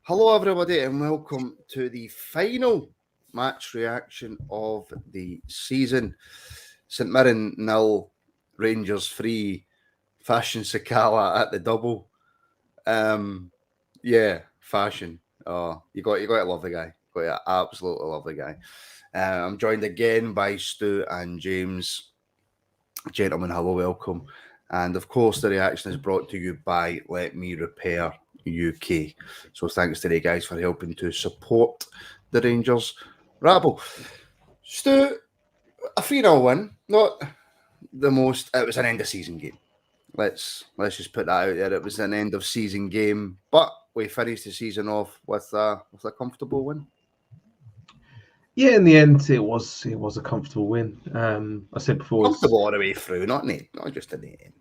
Hello, everybody, and welcome to the final match reaction of the season. St Mirren 0, Rangers 3, Fashion Sakala at the double. Fashion. Oh, you got to love the guy. Got to absolutely love the guy. I'm joined again by Stu and James. Gentlemen, hello, welcome. And of course, the reaction is brought to you by Let Me Repair UK. So thanks to the guys for helping to support the Rangers rabble. Stu, a 3-0 win, not the most. It was an end of season game. Let's just put that out there. It was an end of season game, but we finished the season off with a comfortable win. Yeah, in the end, it was a comfortable win. I said before, comfortable all the way through, not just in the end.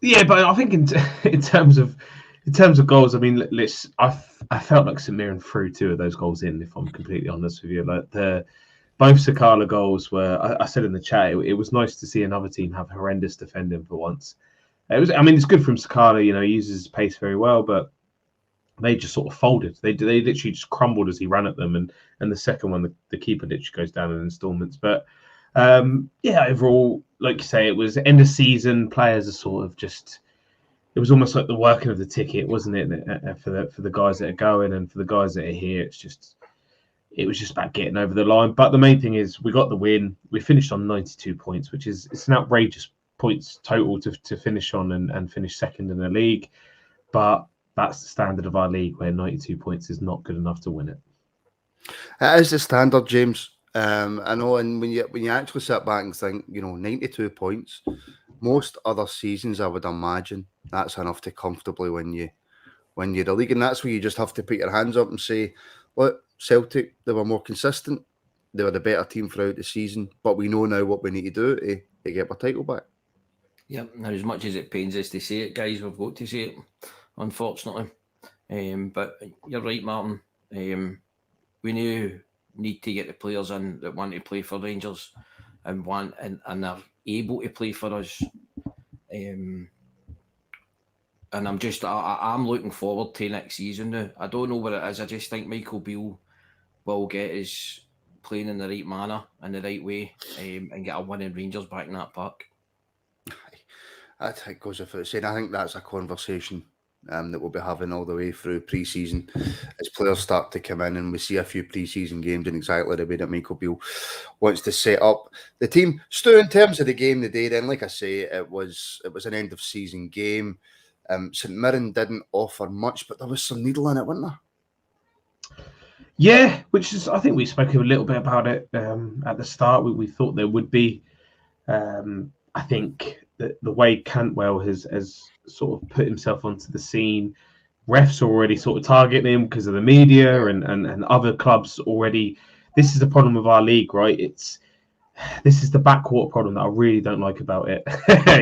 Yeah, but I think in terms of goals, I mean, I felt like St Mirren threw two of those goals in. If I'm completely honest with you, like both Sakala goals were. I said in the chat, it was nice to see another team have horrendous defending for once. It's good from Sakala. He uses his pace very well, but they just sort of folded. They literally just crumbled as he ran at them, and the second one, the keeper literally goes down in installments. But overall, like you say, it was end of season. Players are sort of just. It was almost like the working of the ticket, wasn't it? For the guys that are going and for the guys that are here, it was just about getting over the line. But the main thing is we got the win. We finished on 92 points, which it's an outrageous points total to finish on and finish second in the league. But that's the standard of our league, where 92 points is not good enough to win it. It is the standard, James. I know, and when you actually sit back and think, 92 points, most other seasons, I would imagine that's enough to comfortably win you the league, and that's where you just have to put your hands up and say, look, Celtic, they were more consistent, they were the better team throughout the season, but we know now what we need to do to get our title back. Yeah, now as much as it pains us to say it, guys, we've got to say it, unfortunately. But you're right, Martin. We need to get the players in that want to play for Rangers and are able to play for us. And I'm looking forward to next season now. I don't know what it is. I just think Michael Beale will get us playing in the right manner, in the right way, and get a winning Rangers back in that park. I think goes without saying. I think that's a conversation that we'll be having all the way through pre-season as players start to come in and we see a few pre-season games in exactly the way that Michael Beale wants to set up the team. Stu, in terms of the game today, then, like I say, it was an end of season game. St Mirren didn't offer much, but there was some needle in it, wasn't there? Yeah, which is, I think we spoke a little bit about it at the start. We thought there would be. I think that the way Cantwell has sort of put himself onto the scene, refs are already sort of targeting him because of the media and other clubs already. This is the problem with our league, right? This is the backwater problem that I really don't like about it.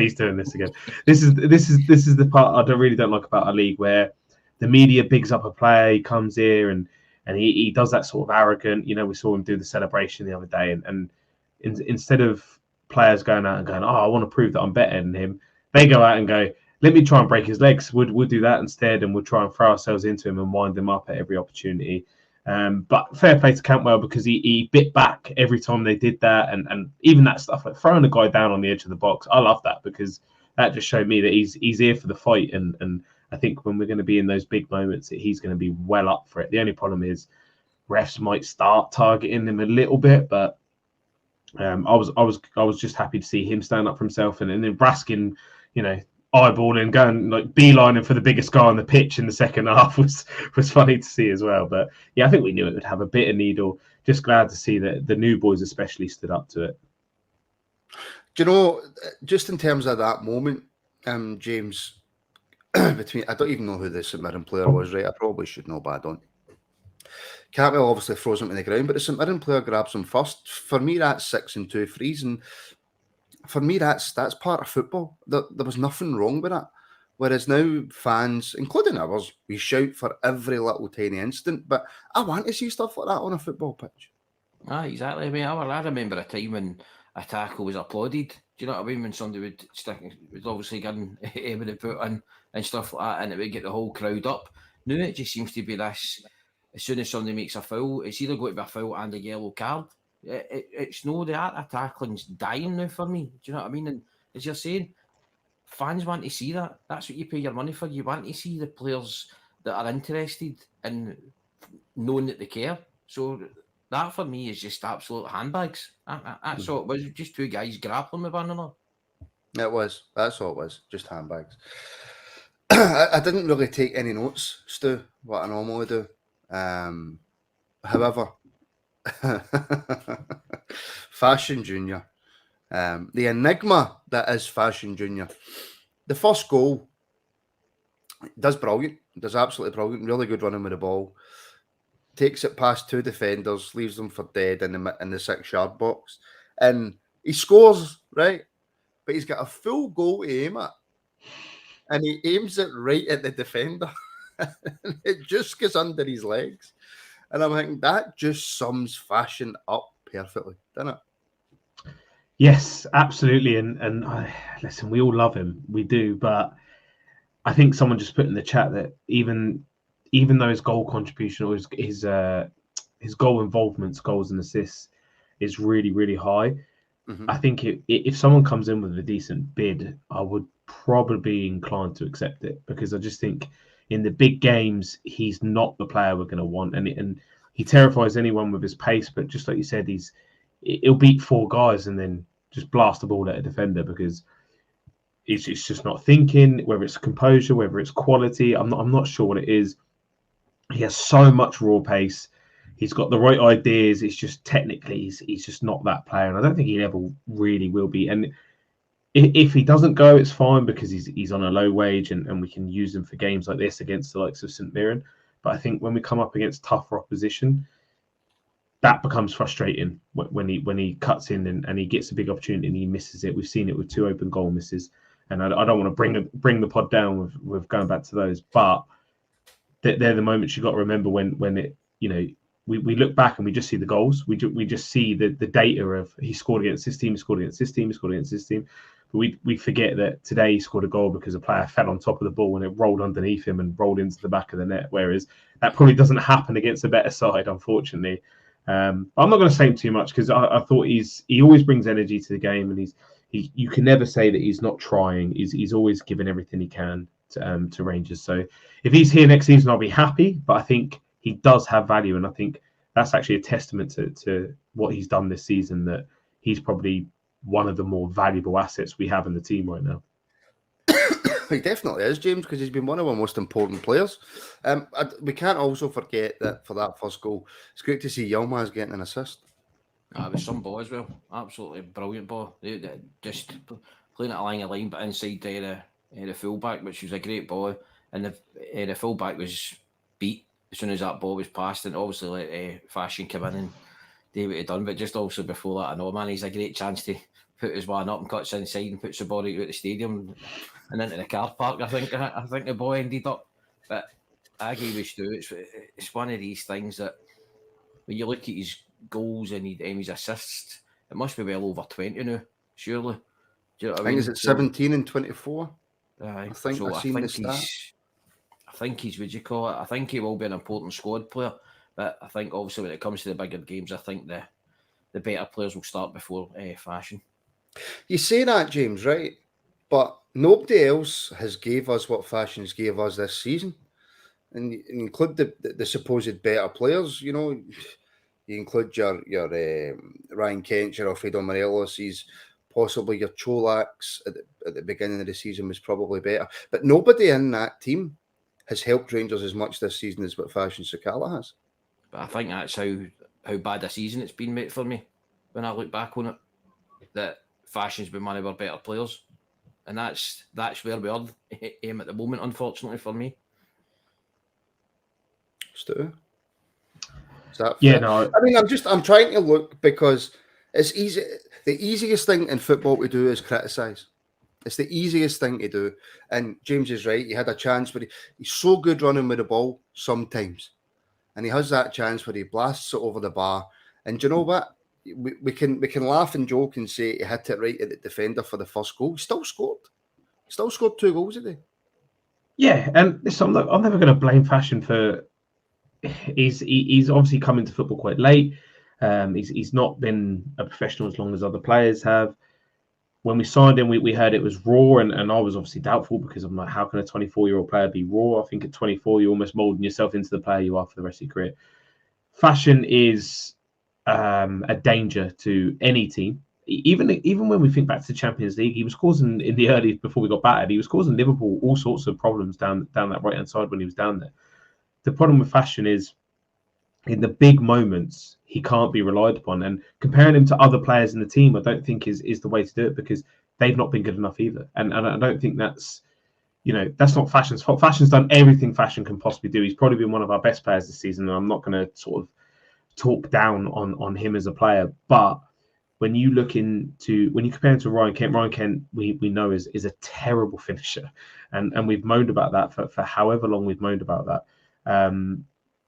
He's doing this again. This is the part I really don't like about our league, where the media bigs up a player, he comes here and he does that sort of arrogant. We saw him do the celebration the other day, and instead of players going out and going, oh, I want to prove that I'm better than him, they go out and go, let me try and break his legs. We'll do that instead, and we'll try and throw ourselves into him and wind him up at every opportunity. But fair play to Cantwell, because he bit back every time they did that, and even that stuff like throwing a guy down on the edge of the box. I love that, because that just showed me that he's here for the fight, and I think when we're going to be in those big moments, that he's going to be well up for it. The only problem is refs might start targeting him a little bit, but I was just happy to see him stand up for himself, and then Braskin, eyeballing, going like beelining for the biggest guy on the pitch in the second half was funny to see as well. But yeah, I think we knew it would have a bit of needle. Just glad to see that the new boys especially stood up to it. Do you know, just in terms of that moment, James, I don't even know who the St Mirren player was, right? I probably should know, but I don't. Cantwell obviously throws him to the ground, but the St Mirren player grabs him first. For me, that's 6 and 2 frees, and for me, that's part of football. There was nothing wrong with that. Whereas now fans, including ours, we shout for every little tiny incident, but I want to see stuff like that on a football pitch. Exactly. I mean, I remember a time when a tackle was applauded. Do you know what I mean? When somebody would obviously get with the foot in and stuff like that, and it would get the whole crowd up. Now it just seems to be this as soon as somebody makes a foul, it's either going to be a foul and a yellow card. It's no, the art of tackling's dying now for me. Do you know what I mean? And as you're saying, fans want to see that. That's what you pay your money for. You want to see the players that are interested in knowing that they care. So that for me is just absolute handbags. That's all it was. Just two guys grappling with one another. It was. That's all it was. Just handbags. I didn't really take any notes, Stu, what I normally do. However, Fashion Junior, the enigma that is Fashion Junior, the first goal does brilliant. Does absolutely brilliant. Really good running with the ball. Takes it past two defenders, leaves them for dead in the 6-yard box, and he scores, right? But he's got a full goal to aim at, and he aims it right at the defender. It just goes under his legs, and I'm thinking that just sums Fashion up perfectly, doesn't it? Yes, absolutely. And listen, we all love him, we do, but I think someone just put in the chat that even though his goal contribution or his goal involvements, goals and assists is really, really high. Mm-hmm. I think if someone comes in with a decent bid, I would probably be inclined to accept it, because I just think in the big games, he's not the player we're going to want. And he terrifies anyone with his pace, but just like you said, he'll beat four guys and then just blast the ball at a defender, because it's just not thinking, whether it's composure, whether it's quality. I'm not sure what it is. He has so much raw pace. He's got the right ideas. It's just technically he's just not that player, and I don't think he ever really will be. And if he doesn't go, it's fine, because he's on a low wage, and we can use him for games like this against the likes of St Mirren. But I think when we come up against tougher opposition, that becomes frustrating when he cuts in and he gets a big opportunity and he misses it. We've seen it with 2 open goal misses, and I don't want to bring the pod down with going back to those, but they're the moments you got to remember when it, you know, we look back and we just see the goals. We just see the data of he scored against this team, he scored against this team, he scored against this team. But we forget that today he scored a goal because a player fell on top of the ball and it rolled underneath him and rolled into the back of the net. Whereas that probably doesn't happen against a better side, unfortunately. I'm not going to say him too much, because I thought he always brings energy to the game, and you can never say that he's not trying. He's always given everything he can to Rangers. So if he's here next season, I'll be happy. But I think he does have value, and I think that's actually a testament to what he's done this season, that he's probably one of the more valuable assets we have in the team right now. He definitely is, James, because he's been one of our most important players. We can't also forget that for that first goal, it's great to see Yilmaz getting an assist. It was some ball as well. Absolutely brilliant ball. They just playing it along a line, but inside the fullback, which was a great ball. And the fullback was beat as soon as that ball was passed, and obviously let Fashion come in and do what he done. But just also before that, I know, man, he's a great chance to put his one up and cuts inside and puts the ball right out the stadium and into the car park. I think the ball ended up. But I agree with Stu. It's one of these things that when you look at his goals and his assists, it must be well over 20 now, surely. Do you know what I mean? Is it 17 and 24? I think so I've seen the stat. I think he's, what do you call it? I think he will be an important squad player. But I think obviously when it comes to the bigger games, I think the better players will start before Fashion. You say that, James, right? But nobody else has gave us what Fashion's gave us this season. And you include the supposed better players, you know. You include your Ryan Kent, your Alfredo Morelos, possibly your Colaks at the beginning of the season was probably better. But nobody in that team has helped Rangers as much this season as what Fashion Sakala has. But I think that's how bad a season it's been, mate, for me, when I look back on it. That Fashion's been one of our better players. And that's where we are aim at the moment, unfortunately, for me. Stu? Is that Yeah, fair? no. I mean, I'm trying to look, because it's easy. The easiest thing in football to do is criticise. It's the easiest thing to do. And James is right. He had a chance where he's so good running with the ball sometimes. And he has that chance where he blasts it over the bar. And do you know what? We can laugh and joke and say he hit it right at the defender for the first goal. He still scored 2 goals a day. Yeah, and listen, I'm never going to blame Fashion for he's obviously come into football quite late. He's not been a professional as long as other players have. When we signed him, we heard it was raw, and I was obviously doubtful because I'm like, how can a 24-year-old player be raw? I think at 24, you're almost molding yourself into the player you are for the rest of your career. Fashion is a danger to any team. Even when we think back to the Champions League, he was causing in the early before we got battered, he was causing Liverpool all sorts of problems down that right hand side when he was down there. The problem with Fashion is in the big moments he can't be relied upon, and comparing him to other players in the team, I don't think is the way to do it because they've not been good enough either. And I don't think that's not Fashion's fault. Fashion's done everything Fashion can possibly do. He's probably been one of our best players this season, and I'm not going to sort of talk down on him as a player, but when you compare him to Ryan Kent, we know is a terrible finisher, and we've moaned about that for however long we've moaned about that.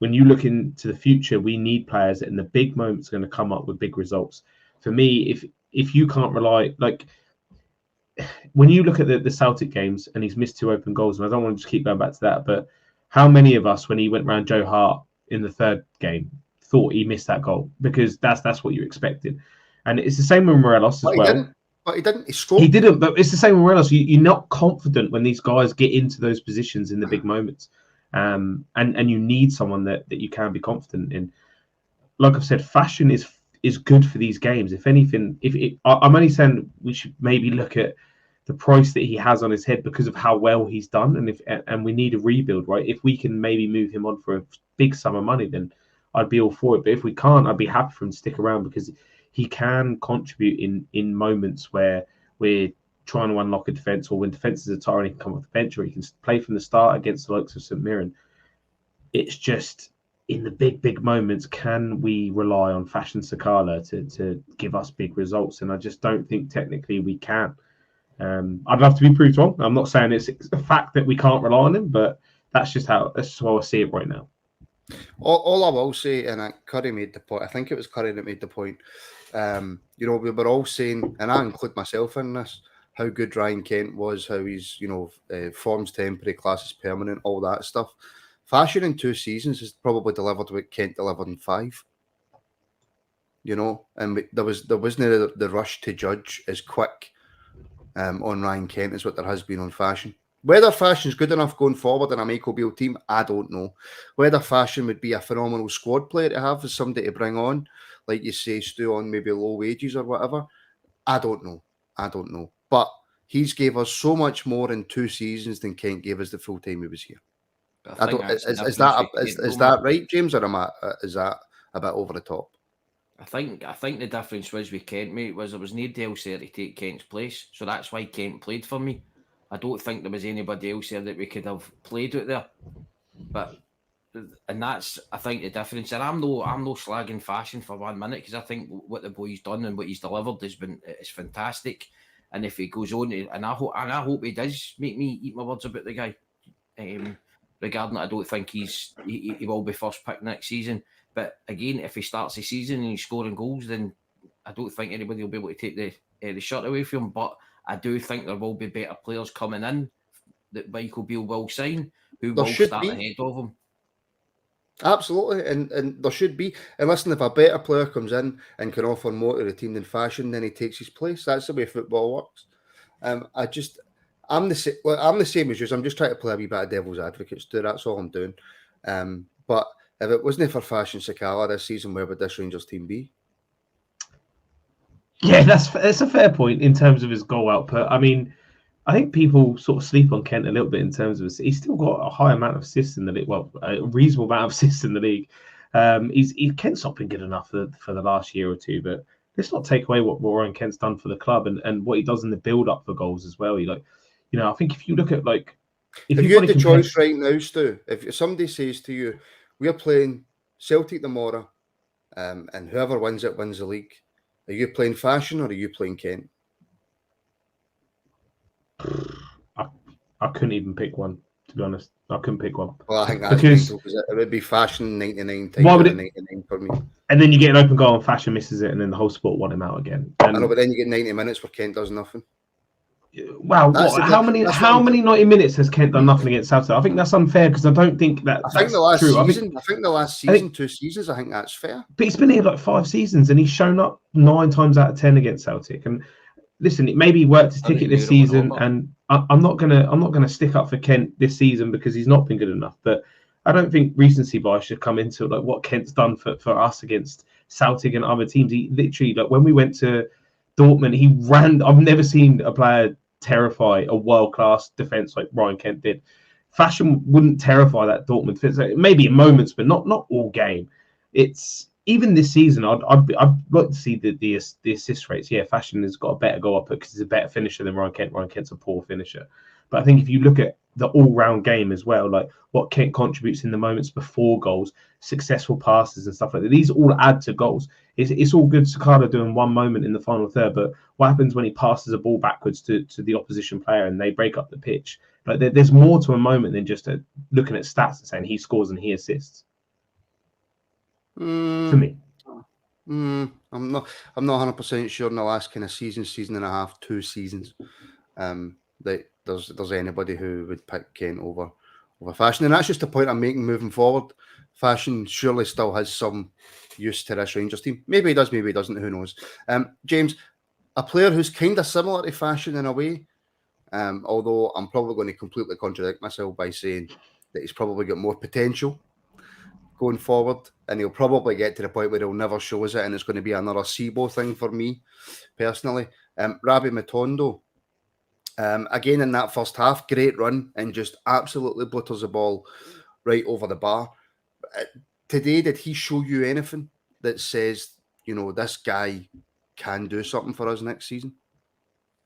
When you look into the future, we need players that in the big moments are going to come up with big results. For me, if you can't rely, like when you look at the Celtic games and he's missed 2 open goals, and I don't want to just keep going back to that, but how many of us, when he went round Joe Hart in the 3rd game, thought he missed that goal? Because that's what you expected. And it's the same with Morelos as well. But he didn't. He scored. He didn't, but it's the same with Morelos. You're not confident when these guys get into those positions in the big moments. And you need someone that you can be confident in. Like I've said, Fashion is good for these games. If anything, I'm only saying we should maybe look at the price that he has on his head because of how well he's done, and we need a rebuild, right? If we can maybe move him on for a big sum of money, then I'd be all for it. But if we can't, I'd be happy for him to stick around because he can contribute in moments where we're trying to unlock a defence, or when defences are tired, he can come off the bench, or he can play from the start against the likes of St Mirren. It's just in the big moments, can we rely on Fashion Sakala to give us big results? And I just don't think technically we can. I'd love to be proved wrong. I'm not saying it's a fact that we can't rely on him, but that's just how I see it right now. All I will say, and Curry made the point, I think it was Curry that made the point, we were all saying, and I include myself in this, how good Ryan Kent was, how he's, form's temporary, classes permanent, all that stuff. Fashion in 2 seasons has probably delivered what Kent delivered in 5. And there wasn't the rush to judge as quick on Ryan Kent as what there has been on Fashion. Whether Fashion's good enough going forward in a Michael Beale team, I don't know. Whether Fashion would be a phenomenal squad player to have as somebody to bring on, like you say, Stu, on maybe low wages or whatever, I don't know. But he's gave us so much more in 2 seasons than Kent gave us the full time he was here. Is that right, James, or is that a bit over the top? I think the difference was with Kent, mate, was there was nobody else there to take Kent's place, so that's why Kent played for me. I don't think there was anybody else there that we could have played out there, and that's, I think, the difference. And I'm no slagging Fashion for 1 minute, because I think what the boy's done and what he's delivered is fantastic. And if he goes on, and I hope he does make me eat my words about the guy. Regarding it, I don't think he will be first pick next season. But again, if he starts the season and he's scoring goals, then I don't think anybody will be able to take the shirt away from him. But I do think there will be better players coming in that Michael Beale will sign, who will start ahead of him. Absolutely, and there should be. And listen, if a better player comes in and can offer more to the team than Fashion, then he takes his place. That's the way football works. I'm the same as you. I'm just trying to play a wee bit of devil's advocate, Stu. That's all I'm doing. But if it wasn't for Fashion Sakala this season, where would this Rangers team be? Yeah, that's a fair point in terms of his goal output. I mean, I think people sort of sleep on Kent a little bit in terms of he's still got a high amount of assists in the league. Well, a reasonable amount of assists in the league. Kent's not been good enough for the last year or two, but let's not take away what Ryan Kent's done for the club and what he does in the build up for goals as well. I think if you look at if you had the choice right now, Stu, if somebody says to you, we're playing Celtic tomorrow, and whoever wins it wins the league, are you playing Fashion or are you playing Kent? I couldn't even pick one, to be honest. I couldn't pick one. Well, I think that's because it would be Fashion 99 times out of 99 for me. And then you get an open goal and Fashion misses it, and then the whole sport want him out again. I know, but then you get 90 minutes where Kent does nothing. Wow, That's the- how many that's what I'm- 90 minutes has Kent done nothing against Southside? I think that's unfair because I don't think I think that's the last true. season. I think the last season, 2 seasons. I think that's fair. But he's been here like 5 seasons and he's shown up 9 times out of 10 against Celtic. And listen, maybe he worked his ticket this season, and I'm not gonna stick up for Kent this season because he's not been good enough. But I don't think recency bias should come into like what Kent's done for us against Celtic and other teams. He literally, like when we went to Dortmund, he ran. I've never seen a player terrify a world-class defense like Ryan Kent did. Fashion wouldn't terrify that Dortmund defense. Maybe in moments, but not all game. It's even this season. I'd like to see the assist rates. Yeah, Fashion has got a better goal output because he's a better finisher than Ryan Kent. Ryan Kent's a poor finisher. But I think if you look at the all-round game as well, like what Kent contributes in the moments before goals, successful passes and stuff like that, these all add to goals. It's all good Sakala doing one moment in the final third, but what happens when he passes a ball backwards to the opposition player and they break up the pitch? Like there's more to a moment than just looking at stats and saying he scores and he assists. For me. I'm not 100% sure in the last kind of season and a half, 2 seasons, that there's anybody who would pick Kent over Fashion, and that's just the point I'm making moving forward. Fashion surely still has some use to this Rangers team. Maybe he does, maybe he doesn't. Who knows? James, a player who's kind of similar to Fashion in a way, although I'm probably going to completely contradict myself by saying that he's probably got more potential going forward, and he'll probably get to the point where he'll never show us it, and it's going to be another SIBO thing for me personally. Rabbi Matondo, again in that first half, great run and just absolutely blitters the ball right over the bar. Today, did he show you anything that says, this guy can do something for us next season?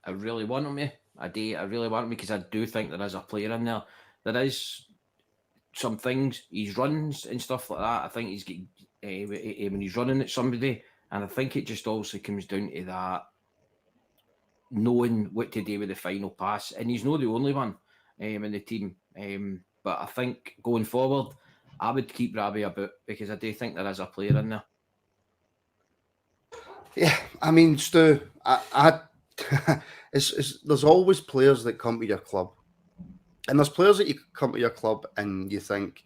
I really want him, I really want him because I do think there is a player in there. There is some things, his runs and stuff like that. I think he's getting when he's running at somebody, and I think it just also comes down to that knowing what to do with the final pass. And he's not the only one in the team. But I think going forward, I would keep Rabbi about because I do think there is a player in there. Yeah, I mean, Stu, there's always players that come to your club. And there's players that you come to your club and you think,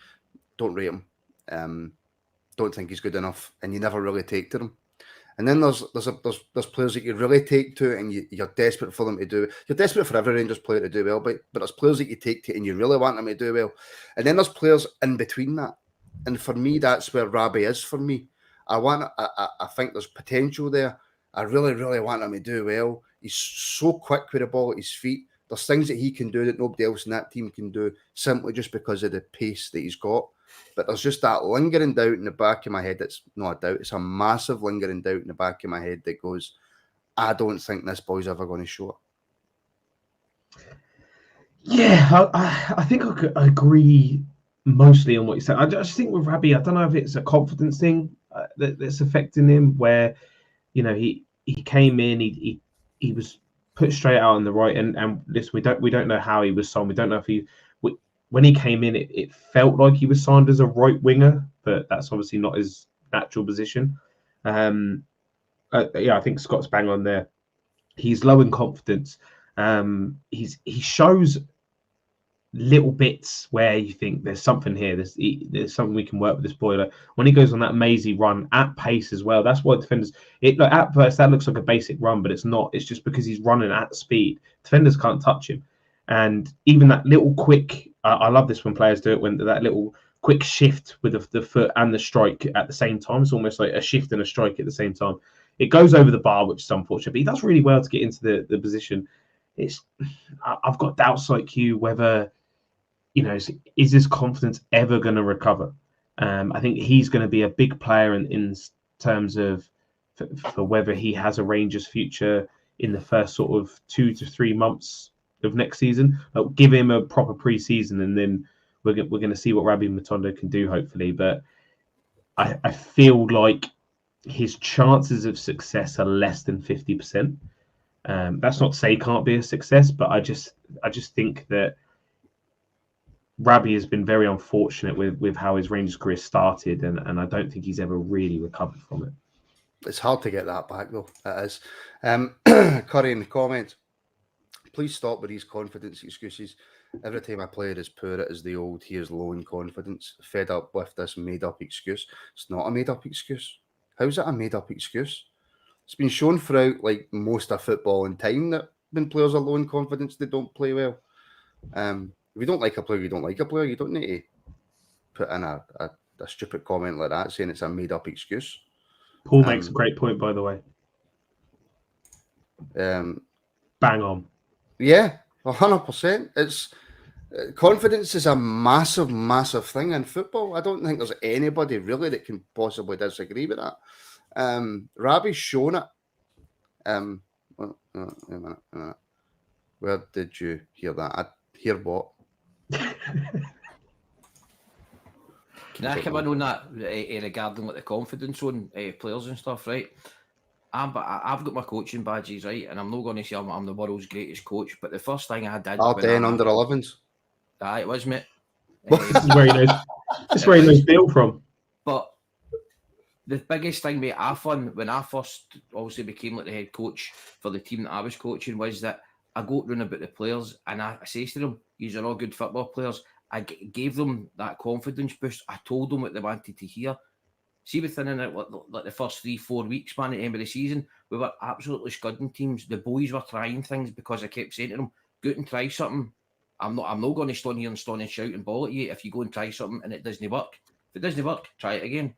don't rate him, don't think he's good enough, and you never really take to them. And then there's players that you really take to, and you're desperate for them to do. You're desperate for every Rangers player to do well, but there's players that you take to, and you really want them to do well. And then there's players in between that. And for me, that's where Rabbi is for me. I think there's potential there. I really, really want him to do well. He's so quick with the ball at his feet. There's things that he can do that nobody else in that team can do simply just because of the pace that he's got. But there's just that lingering doubt in the back of my head. It's not a doubt. It's a massive lingering doubt in the back of my head that goes, I don't think this boy's ever going to show up. Yeah, I think I agree mostly on what you said. I just think with Rabbi, I don't know if it's a confidence thing that's affecting him where, he came in, he was put straight out on the right, and listen, we don't know how he was signed. We don't know if when he came in, it felt like he was signed as a right winger, but that's obviously not his natural position. I think Scott's bang on there. He's low in confidence. He shows little bits where you think there's something here. There's something we can work with this boy. Like when he goes on that mazy run at pace as well. That's why defenders. At first that looks like a basic run, but it's not. It's just because he's running at speed. Defenders can't touch him. And even that little quick. I love this when players do it. When that little quick shift with the foot and the strike at the same time. It's almost like a shift and a strike at the same time. It goes over the bar, which is unfortunate. But he does really well to get into the position. I've got doubts like you whether. Is his confidence ever going to recover? I think he's going to be a big player in terms of for whether he has a Rangers future in the first sort of 2 to 3 months of next season. Give him a proper pre-season, and then we're going to see what Rabbi Matondo can do, hopefully. But I feel like his chances of success are less than 50%. That's not to say he can't be a success, but I just think that Rabbi has been very unfortunate with how his Rangers career started, and I don't think he's ever really recovered from it. It's hard to get that back, though. It is. Curry in the comments. please stop with these confidence excuses. Every time a player is poor, it is the old, here's low in confidence. Fed up with this made-up excuse. It's not a made-up excuse. How's it a made-up excuse? It's been shown throughout like most of football in time that when players are low in confidence, they don't play well. If you don't like a player, you don't like a player. You don't need to put in a stupid comment like that saying it's a made-up excuse. Paul makes a great point, by the way. Bang on. Yeah, 100%. It's confidence is a massive, massive thing in football. I don't think there's anybody really that can possibly disagree with that. Rabi's shown it. Wait a minute. Where did you hear that? I hear what? Can I come in on that regarding like the confidence on players and stuff, right? I've got my coaching badges, right, and I'm not going to say I'm the world's greatest coach, but the first thing I did... Arden under 11s. Aye, it was, mate. It's where he knows Bill from. But the biggest thing, mate, I found when I first obviously became like the head coach for the team that I was coaching was that I got round about the players and I says to them, these are all good football players. I gave them that confidence boost. I told them what they wanted to hear. See, within like the first 3-4 weeks, man, at the end of the season, we were absolutely scudding teams. The boys were trying things because I kept saying to them, go out and try something. I'm not going to stand here and shout and ball at you if you go and try something and it doesn't work. If it doesn't work, try it again.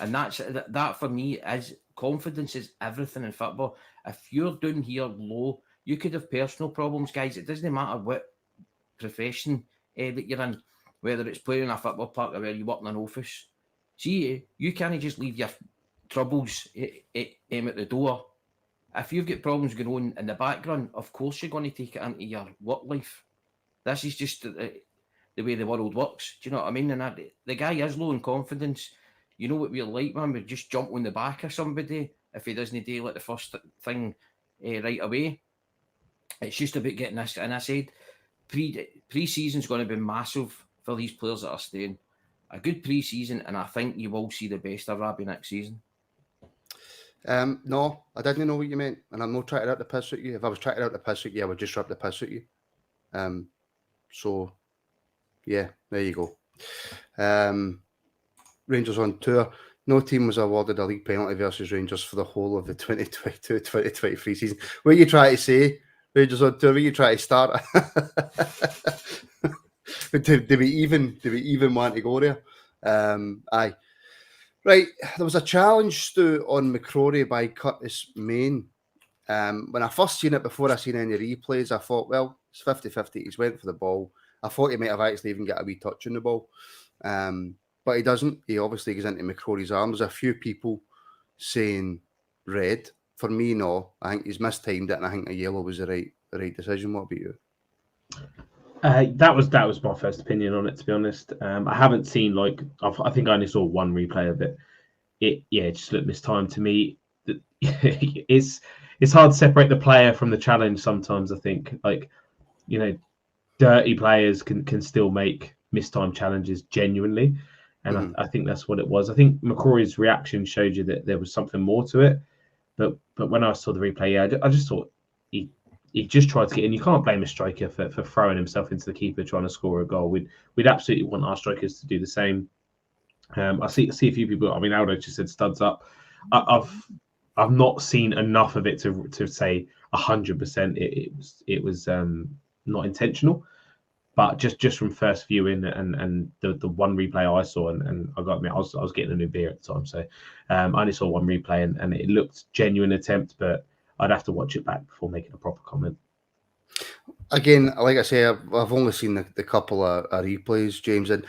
And that for me is confidence is everything in football. If you're down here low, you could have personal problems, guys. It doesn't matter what profession that you're in, whether it's playing in a football park or where you work in an office. See, you can't just leave your troubles at the door. If you've got problems going on in the background, of course you're going to take it into your work life. This is just the way the world works. Do you know what I mean? And the guy is low in confidence. You know what we're like, man? We just jump on the back of somebody if he doesn't do like the first thing right away. It's just about getting this. And I said, pre-season's going to be massive for these players that are staying. A good pre-season, and I think you will see the best of Rabi next season. No, I didn't know what you meant, and I'm not trying to rip the piss at you. If I was trying to rip the piss at you, I would just rip the piss at you. So, yeah, there you go. Rangers on tour. No team was awarded a league penalty versus Rangers for the whole of the 2022-2023 season. What are you trying to say, Rangers on tour? What are you trying to start? do we even want to go there? Aye. Right, there was a challenge, Stu, on McCrory by Curtis Main. When I first seen it, before I seen any replays, I thought, well, it's 50-50. He's went for the ball. I thought he might have actually even got a wee touch on the ball. But he doesn't. He obviously goes into McCrory's arm. There's a few people saying red. For me, no. I think he's mistimed it, and I think a yellow was the right decision. What about you? That was my first opinion on it, to be honest. I haven't seen I think I only saw one replay of it. It just looked mistimed to me. It's hard to separate the player from the challenge sometimes. I think dirty players can still make mistimed challenges genuinely, and I think that's what it was. I think McCrory's reaction showed you that there was something more to it, but when I saw the replay, I just thought he just tried to get in. You can't blame a striker for throwing himself into the keeper trying to score a goal. We'd absolutely want our strikers to do the same. I see a few people. I mean, Aldo just said studs up. I've not seen enough of it to say 100% it was not intentional, but just from first viewing and the one replay I saw, and I got to admit, I was getting a new beer at the time, so I only saw one replay and it looked genuine attempt, but I'd have to watch it back before making a proper comment. Again, like I say, I've only seen the couple of replays, James, and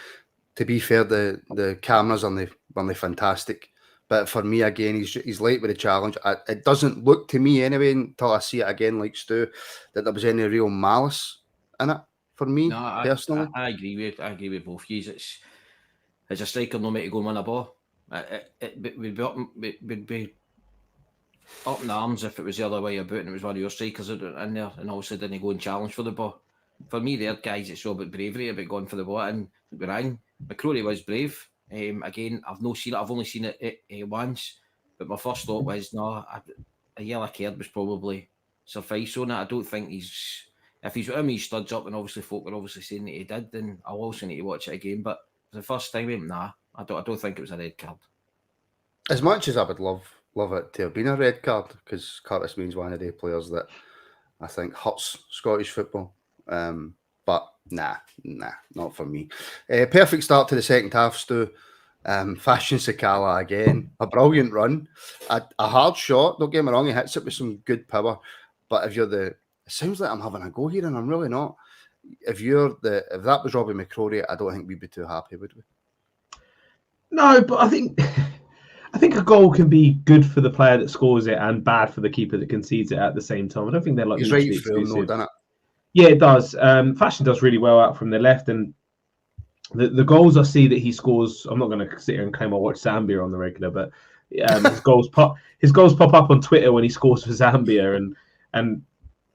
to be fair, the cameras on the fantastic. But for me, again, he's late with the challenge. It doesn't look to me anyway until I see it again, like Stu, that there was any real malice in it. For me, personally, I agree with both of you. It's as a striker, no matter to go and win a ball. We'd be up in arms if it was the other way about and it was one of your strikers in there and also didn't go and challenge for the ball. For me, there, guys, it's all about bravery, about going for the ball, and we rang. McCrory was brave. Again, I've not seen it. I've only seen it once, but my first thought was, no, a yellow card was probably suffice on it. I don't think if he's with him, he studs up, and obviously folk are obviously saying that he did, then I'll also need to watch it again. But for the first time, nah, I don't think it was a red card. As much as I would love it to have been a red card, because Curtis Means one of the players that I think hurts Scottish football. But nah, not for me. Perfect start to the second half, Stu. Fashion Sakala again, a brilliant run, a hard shot. Don't get me wrong, he hits it with some good power. But if it sounds like I'm having a go here, and I'm really not. If that was Robbie McCrory, I don't think we'd be too happy, would we? No, but I think a goal can be good for the player that scores it and bad for the keeper that concedes it at the same time. I don't think they're like He's mutually right for him, exclusive. though, doesn't it? Yeah, it does. Fashion does really well out from the left, and the goals I see that he scores. I'm not going to sit here and claim I watch Zambia on the regular, but his goals pop up on Twitter when he scores for Zambia, and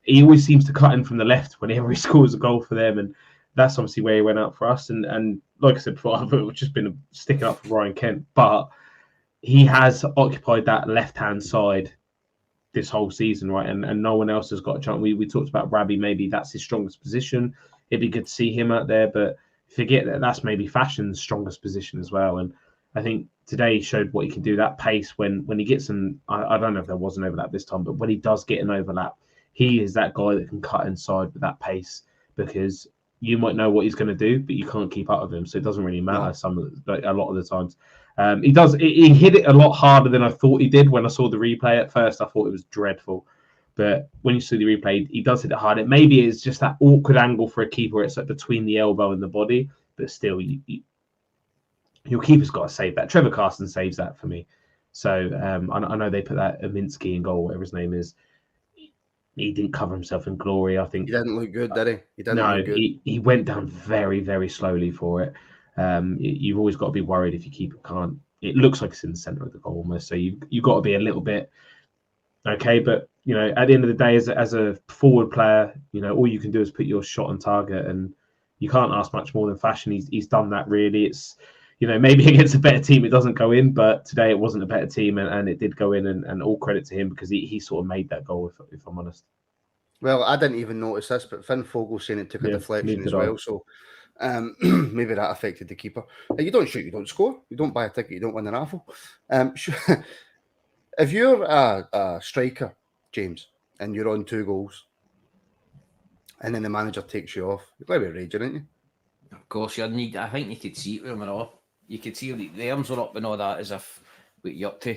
he always seems to cut in from the left whenever he scores a goal for them, and that's obviously where he went out for us. And like I said before, I've just been sticking up for Ryan Kent, but he has occupied that left-hand side this whole season, right? And no one else has got a chance. We talked about Rabbi, maybe that's his strongest position. It'd be good to see him out there, but forget that's maybe Fashion's strongest position as well. And I think today he showed what he can do. That pace when he gets an, I don't know if there was an overlap this time, but when he does get an overlap, he is that guy that can cut inside with that pace, because you might know what he's going to do, but you can't keep up with him. So it doesn't really matter a lot of the times. He hit it a lot harder than I thought he did when I saw the replay. At first, I thought it was dreadful. But when you see the replay, he does hit it hard. Maybe it's just that awkward angle for a keeper where it's like between the elbow and the body. But still, your keeper's got to save that. Trevor Carson saves that for me. So I know they put that Aminsky in goal, whatever his name is. He didn't cover himself in glory. I think he didn't look good, did he? He didn't look good. He went down very, very slowly for it. You've always got to be worried if your keeper can't. It looks like it's in the centre of the goal almost. So you've got to be a little bit okay. But at the end of the day, as a forward player, all you can do is put your shot on target, and you can't ask much more than Fashion. He's done that really. It's maybe against a better team it doesn't go in, but today it wasn't a better team and it did go in, and all credit to him because he sort of made that goal, if I'm honest. Well, I didn't even notice this, but Finn Fogel saying it took a deflection as well. So maybe that affected the keeper. You don't shoot, you don't score. You don't buy a ticket, you don't win the raffle. If you're a striker, James, and you're on 2 goals, and then the manager takes you off, you're going to be raging, aren't you? Of course, I think you could see it with him and all. You could see the arms were up and all that, as if what you're up to.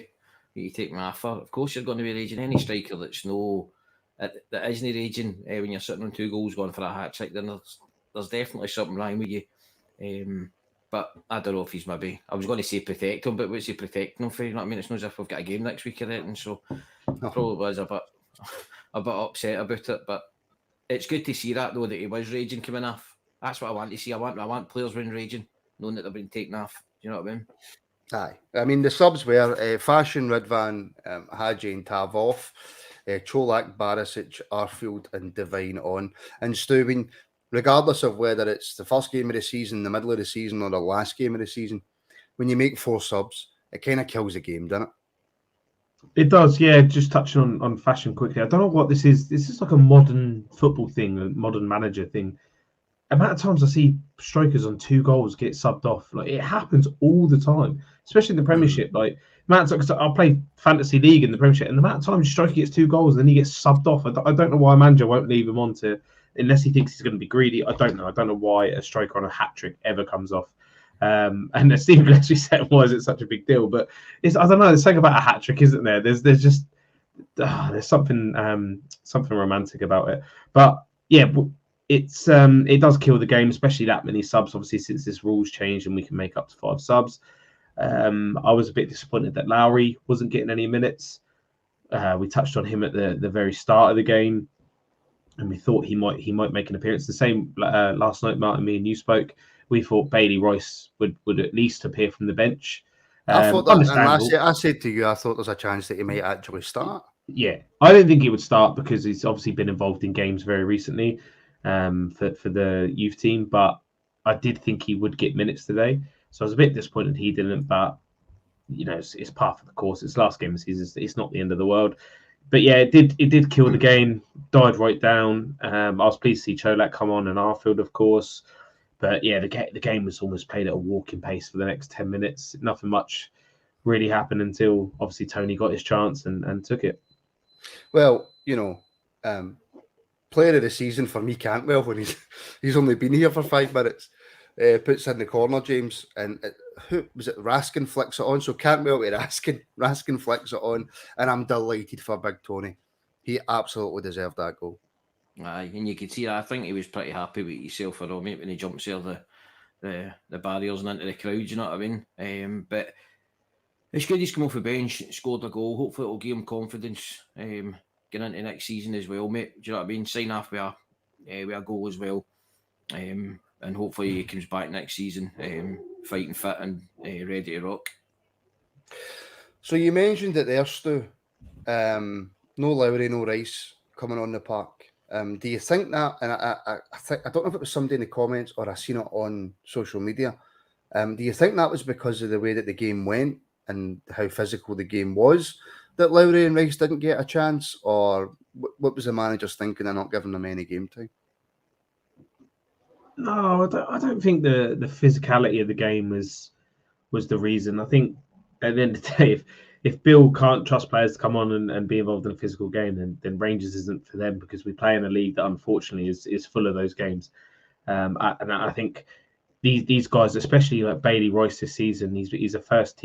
You take me off. Of course, you're going to be raging. Any striker that isn't raging when you're sitting on 2 goals going for a hat trick, then there's definitely something wrong with you. But I don't know if he's maybe. I was going to say protect him, but what's he protecting him for? You know what I mean? It's not as if we've got a game next week or anything. So I probably was a bit upset about it. But it's good to see that though, that he was raging coming off. That's what I want to see. I want players when raging, knowing that they've been taken off. Do you know what I mean? Aye. I mean, the subs were Fashion, Ridvan, Hadji and Tav off, Colak, Barisic, Arfield and Devine on. And Stu, regardless of whether it's the first game of the season, the middle of the season or the last game of the season, when you make 4 subs, it kind of kills the game, doesn't it? It does, yeah. Just touching on Fashion quickly. I don't know what this is. This is like a modern football thing, a modern manager thing. The amount of times I see strikers on 2 goals get subbed off, like it happens all the time, especially in the Premiership. Like, because I play fantasy league in the Premiership, and the amount of times striker gets 2 goals and then he gets subbed off. I don't know why a manager won't leave him on unless he thinks he's going to be greedy. I don't know. I don't know why a striker on a hat trick ever comes off. And Stephen Gillespie said, "Why is it such a big deal?" But I don't know. There's something about a hat trick, isn't there? There's just there's something romantic about it. But yeah. It does kill the game, especially that many subs. Obviously, since this rules changed and we can make up to 5 subs, I was a bit disappointed that Lowry wasn't getting any minutes. We touched on him at the very start of the game, and we thought he might make an appearance. The same last night, Martin, me and you spoke. We thought Bailey Royce would at least appear from the bench. I thought that, and I said to you, I thought there's a chance that he might actually start. Yeah, I don't think he would start because he's obviously been involved in games very recently. For the youth team, but I did think he would get minutes today, so I was a bit disappointed he didn't. But it's part of the course. It's last game of the season. It's not the end of the world. But yeah, it did kill the game. Died right down. I was pleased to see Colak come on and Arfield, of course. But yeah, the game was almost played at a walking pace for the next 10 minutes. Nothing much really happened until obviously Tony got his chance and took it. Well, player of the season for me, Cantwell, when he's only been here for 5 minutes. Puts in the corner, James, and who was it? Raskin flicks it on. So Cantwell to Raskin flicks it on, and I'm delighted for Big Tony. He absolutely deserved that goal. Aye, and you could see that. I think he was pretty happy with himself for Romy when he jumps over the barriers and into the crowd. You know what I mean? But it's good he's come off the bench, scored a goal. Hopefully, it'll give him confidence getting into next season as well, mate. Do you know what I mean? Sign off with a goal as well. And hopefully he comes back next season, fighting fit and ready to rock. So you mentioned it there, Stu. No Lowry, no Rice coming on the park. Do you think that? And I don't know if it was somebody in the comments or I seen it on social media. Do you think that was because of the way that the game went and how physical the game was that Lowry and Rice didn't get a chance, or what was the managers thinking of not giving them any game time? No, I don't think the physicality of the game was the reason. I think at the end of the day, if Bill can't trust players to come on and be involved in a physical game, then Rangers isn't for them, because we play in a league that unfortunately is full of those games. And I think these guys, especially like Bailey Royce this season, he's a first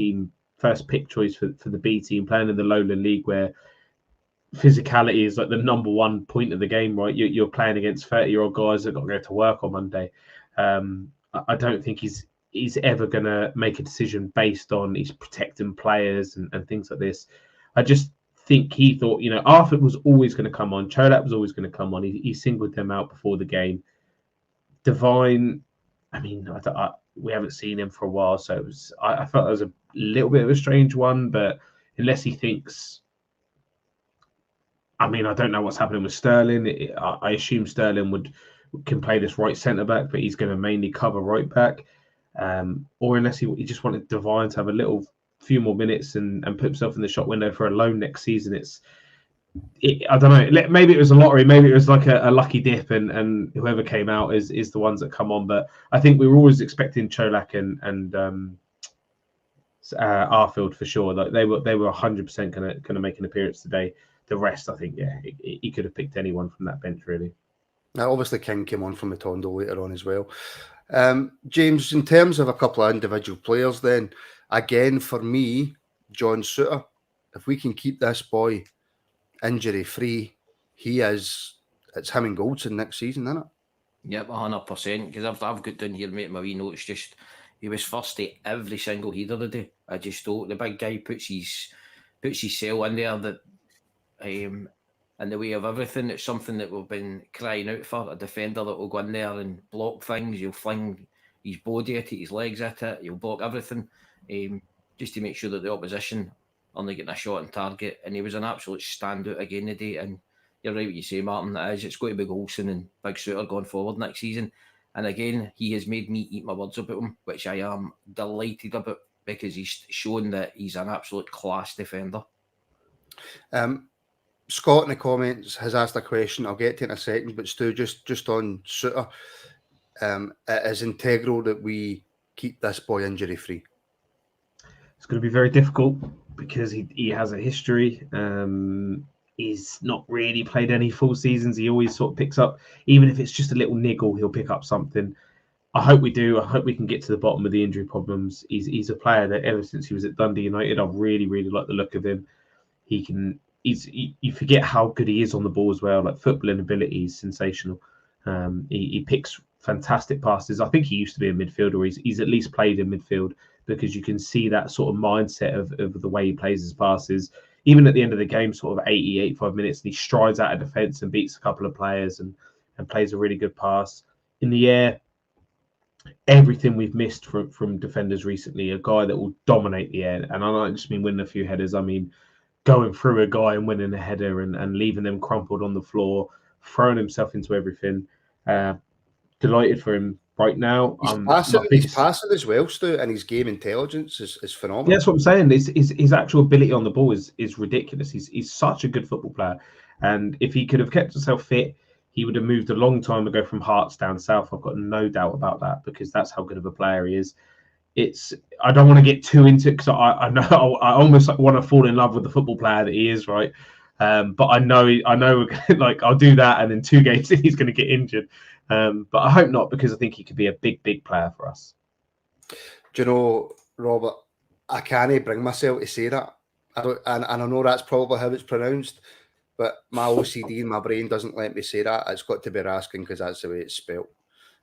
pick choice for the B team, playing in the Lowland League where physicality is like the number one point of the game, right? You're playing against 30-year-old guys that got to go to work on Monday. I don't think he's ever going to make a decision based on he's protecting players and things like this. I just think he thought, Arthur was always going to come on. Colak was always going to come on. He singled them out before the game. Divine, I mean, we haven't seen him for a while, so I felt that was a little bit of a strange one, but unless he thinks... I mean, I don't know what's happening with Sterling. I assume Sterling can play this right centre back, but he's going to mainly cover right back. Or unless he just wanted Divine to have a few more minutes and put himself in the shop window for a loan next season. I don't know. Maybe it was a lottery. Maybe it was like a lucky dip, and whoever came out is the ones that come on. But I think we were always expecting Colak and Arfield for sure. Like they were 100% going to make an appearance today. The rest, I think, he could have picked anyone from that bench, really. Now, obviously, King came on from the Tondo later on as well. James, in terms of a couple of individual players, then, again, for me, John Souttar, if we can keep this boy injury-free, it's him and Goldson next season, isn't it? Yep, 100%. Because I've got down here, mate, my wee notes, just he was first to every single header of the day. I just thought the big guy puts his cell in there that... in the way of everything. It's something that we've been crying out for, a defender that will go in there and block things. He'll fling his body at it, his legs at it, he'll block everything, just to make sure that the opposition only getting a shot on target. And he was an absolute standout again today. And you're right what you say, Martin, it's going to be Golson and Big Souttar going forward next season. And again, he has made me eat my words about him, which I am delighted about, because he's shown that he's an absolute class defender. Scott in the comments has asked a question. I'll get to it in a second, but Stu, just on Souttar, it is integral that we keep this boy injury free. It's going to be very difficult because he has a history. He's not really played any full seasons. He always sort of picks up, even if it's just a little niggle, he'll pick up something. I hope we do. I hope we can get to the bottom of the injury problems. He's a player that ever since he was at Dundee United, I really, really like the look of him. You forget how good he is on the ball as well. Like footballing ability is sensational. He picks fantastic passes. I think he used to be a midfielder. He's at least played in midfield, because you can see that sort of mindset of the way he plays his passes. Even at the end of the game, sort of 80, 85 minutes, and he strides out of defence and beats a couple of players and plays a really good pass. In the air, everything we've missed from defenders recently, a guy that will dominate the air. And I don't just mean winning a few headers. I mean going through a guy and winning a header and leaving them crumpled on the floor, throwing himself into everything. Delighted for him right now. He's passing as well, Stu, and his game intelligence is phenomenal. Yeah, that's what I'm saying. His actual ability on the ball is ridiculous. He's such a good football player, and if he could have kept himself fit, he would have moved a long time ago from Hearts down south. I've got no doubt about that, because that's how good of a player he is. I don't want to get too into it, because I know I almost want to fall in love with the football player that he is, right? But I know like I'll do that, and in 2 games he's going to get injured. But I hope not, because I think he could be a big player for us. Do you know, Robert, I can't bring myself to say that. And I know that's probably how it's pronounced, but my OCD in my brain doesn't let me say that. It's got to be Raskin, because that's the way it's spelled.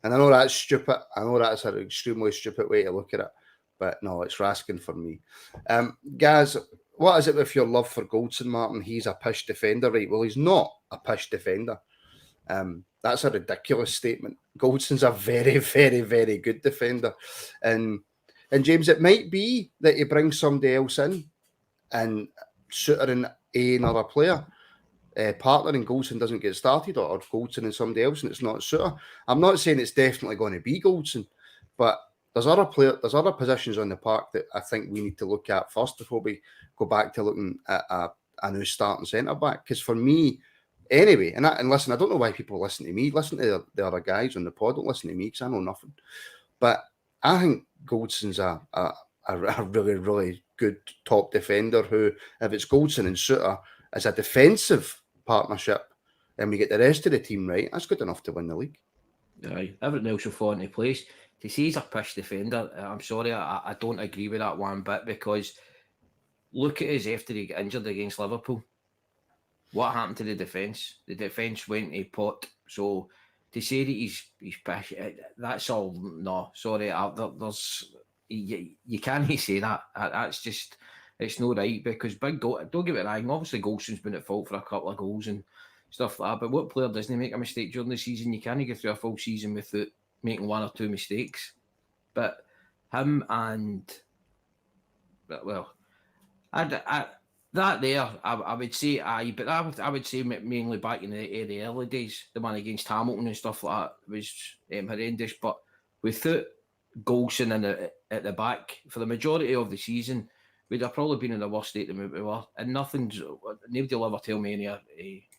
And I know that's stupid. I know that's an extremely stupid way to look at it. But no, it's Raskin for me. Guys, what is it with your love for Goldson, Martin? He's a pish defender, right? Well, he's not a pish defender. That's a ridiculous statement. Goldson's a very, very, very good defender. And James, it might be that you bring somebody else in and Suter and another player. Partner and Goldson doesn't get started, or Goldson and somebody else, and it's not Suter. I'm not saying it's definitely going to be Goldson, but there's other positions on the park that I think we need to look at first before we go back to looking at a new starting centre back. Because for me, anyway, and listen, I don't know why people listen to me. Listen to the other guys on the pod. Don't listen to me, because I know nothing. But I think Goldson's a really, really good top defender who, if it's Goldson and Suter as a defensive partnership, and we get the rest of the team right, that's good enough to win the league. Aye, everything else will fall into place. To say he's a pish defender, I'm sorry, I don't agree with that one bit, because look at us after he got injured against Liverpool. What happened to the defence? The defence went to pot. So to say that he's pish, that's all. No, sorry, you can't say that. That's just, it's not right, because don't get me wrong, obviously Goldson's been at fault for a couple of goals and stuff like that, but what player doesn't make a mistake during the season? You can't get through a full season without making 1 or 2 mistakes. But him and, well, I would say aye, but I would say mainly back in the early days, the one against Hamilton and stuff like that was horrendous. But without Goldson at the back for the majority of the season, we'd have probably been in a worse state than we were. And nobody will ever tell me any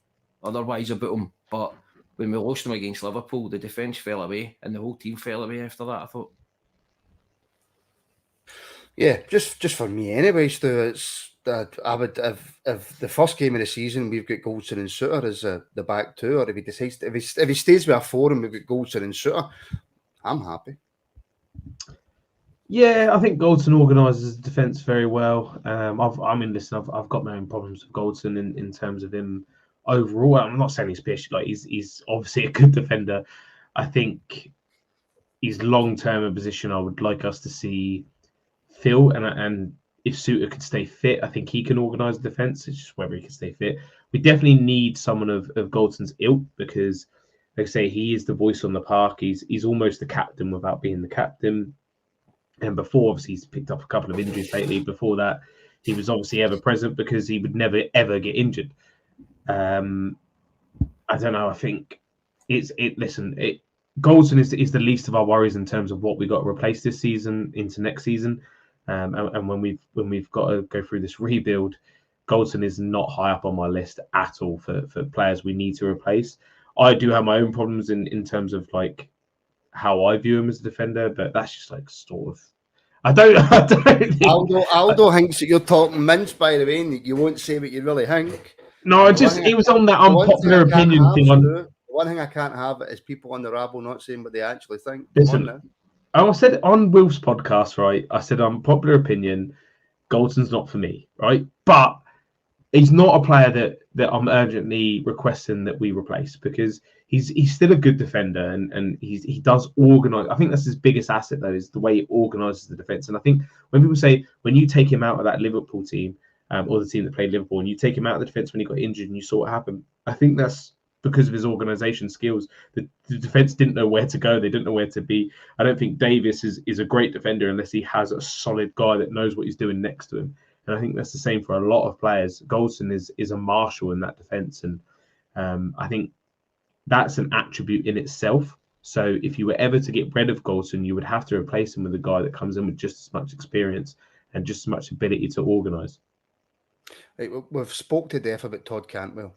otherwise about him. But when we lost him against Liverpool, the defence fell away and the whole team fell away after that, I thought. Yeah, just for me anyway, Stu, it's that I would, if the first game of the season we've got Goldson and Suter as the back two, or if he decides if he stays with a four and we've got Goldson and Suter, I'm happy. Yeah, I think Goldson organises the defence very well. I've got my own problems with Goldson in terms of him overall. I'm not saying he's pish, like he's obviously a good defender. I think his long-term a position I would like us to see fill, and if Suter could stay fit, I think he can organise the defence. It's just whether he can stay fit. We definitely need someone of Goldson's ilk, because, like I say, he is the voice on the park. He's almost the captain without being the captain. And before, obviously, he's picked up a couple of injuries lately. Before that, he was obviously ever present because he would never, ever get injured. I don't know. I think Goldson is the least of our worries in terms of what we got to replace this season into next season. And when we've got to go through this rebuild, Goldson is not high up on my list at all for players we need to replace. I do have my own problems in terms of like how I view him as a defender, but that's just like sort of. I don't think Aldo thinks that you're talking mince, by the way, and you won't say what you really think. No, he was on that unpopular opinion thing. One thing I can't have is people on the rabble not saying what they actually think. Listen, I said on Wilf's podcast, right? I said unpopular opinion, Goldson's not for me, right? But he's not a player that I'm urgently requesting that we replace, because he's still a good defender and he does organise. I think that's his biggest asset, though, is the way he organises the defence. And I think when people say, when you take him out of that Liverpool team, or the team that played Liverpool, and you take him out of the defence when he got injured and you saw what happened, I think that's because of his organisation skills. The defence didn't know where to go. They didn't know where to be. I don't think Davis is a great defender unless he has a solid guy that knows what he's doing next to him. And I think that's the same for a lot of players. Goldson is a marshal in that defence. And I think that's an attribute in itself. So if you were ever to get rid of Goldson, you would have to replace him with a guy that comes in with just as much experience and just as much ability to organise. Right, we've spoke to death about Todd Cantwell,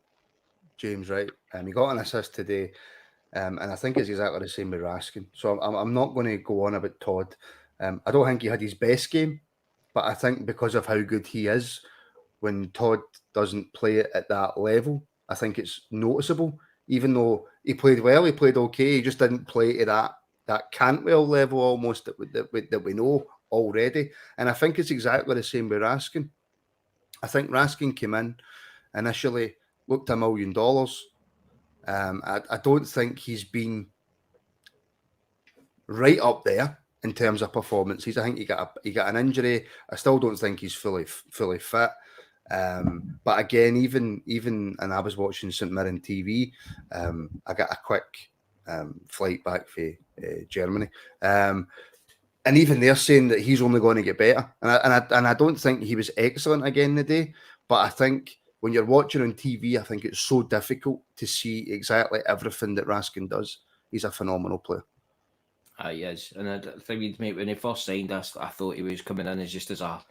James, right? He got an assist today, and I think it's exactly the same with Raskin. So I'm not going to go on about Todd. I don't think he had his best game, but I think because of how good he is, when Todd doesn't play it at that level, I think it's noticeable. Even though he played well, he played okay, he just didn't play to that Cantwell level almost that we know already. And I think it's exactly the same with Raskin. I think Raskin came in initially, looked $1 million. I don't think he's been right up there in terms of performances. I think he got an injury. I still don't think he's fully fit. But again, even and I was watching St Mirren TV. I got a quick flight back for Germany. And even they're saying that he's only going to get better. And I don't think he was excellent again today. But I think when you're watching on TV, I think it's so difficult to see exactly everything that Raskin does. He's a phenomenal player. He is. And I think, mate, when he first signed us, I thought he was coming in as just as a